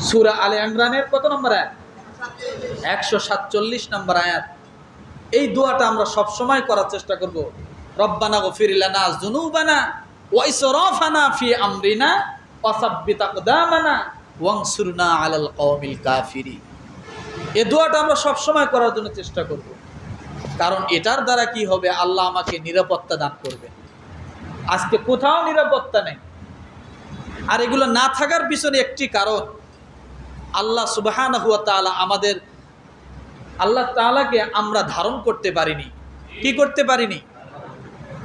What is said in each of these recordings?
সূরা আলে ইমরানের কত নম্বর আয়াত? 147 নম্বর আয়াত। এই দোয়াটা আমরা সব সময় করার চেষ্টা করব। রব্বানা গফির লানা যুনুবানা ওয়া ইসরাফানা ফি আমরিনা ওয়া সাব্বিত আকদামানা ওয়ানসুরনা আলাল কওমিল কাফিরিন। এই দোয়াটা আমরা সব সময় করার জন্য চেষ্টা করব, কারণ এটার দ্বারা কি হবে, আল্লাহ আমাকে নিরাপত্তা দান করবে। আজকে কোথাও নিরাপত্তা নেই। আর এগুলো না থাকার পিছনে একটি কারণ, আল্লাহ সুবহানাহু ওয়া তাআলা আমাদের আল্লাহ তাআলাকে আমরা ধারণ করতে পারিনি। কি করতে পারিনি?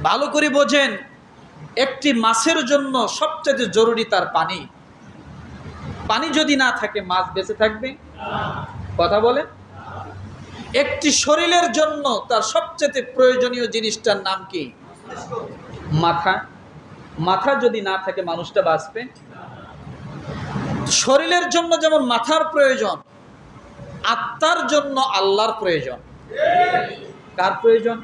ভালো করে বোঝেন, একটি মাছের জন্য সবচেয়ে জরুরি তার পানি। পানি যদি না থাকে মাছ বেঁচে থাকবে? কথা বলেন। একটি শরীরের জন্য তার সবচেয়ে প্রয়োজনীয় জিনিসটার নাম কি? মাথা। মাথা যদি না থাকে মানুষটা বাঁচবে? শরীরের জন্য যেমন মাথার প্রয়োজন, আত্মার জন্য আল্লাহর প্রয়োজন। কার প্রয়োজন?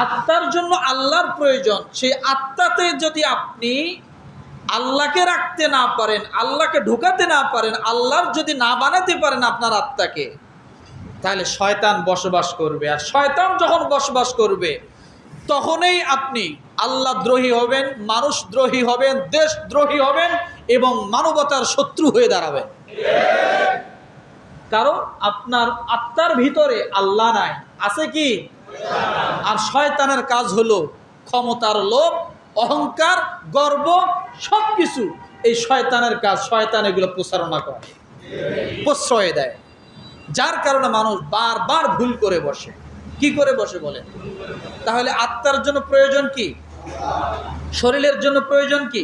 আত্মার জন্য আল্লাহর প্রয়োজন। সেই আত্মাতে যদি আপনি আল্লাহকে রাখতে না পারেন, আল্লাহকে ঢোকাতে না পারেন, আল্লাহর যদি না বানাতে পারেন আপনার আত্মাকে, তাহলে শয়তান বসবাস করবে। আর শয়তান যখন বসবাস করবে, তখনই আপনি আল্লাহ দ্রোহী হবেন, মানুষ দ্রোহী হবেন, দেশ দ্রোহী হবেন এবং মানবতার শত্রু হয়ে দাঁড়াবেন। কারণ আপনার আত্মার ভিতরে আল্লাহ নাই, আছে কি? আর শয়তানের কাজ হলো ক্ষমতার লোভ, অহংকার, গর্ব, সবকিছু এই শয়তানের কাজ। শয়তান এগুলো প্রচারণা করে, প্রশ্রয় দেয়, যার কারণে মানুষ বারবার ভুল করে বসে। কি করে বসে বলেন? তাহলে আত্মার জন্য প্রয়োজন কি? শরীরের জন্য প্রয়োজন কি?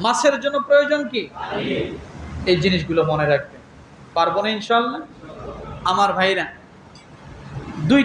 মাছের জন্য প্রয়োজন কি? এই জিনিসগুলো মনে রাখবেন। পারবো না ইনশাআল্লাহ আমার ভাইরা। দুই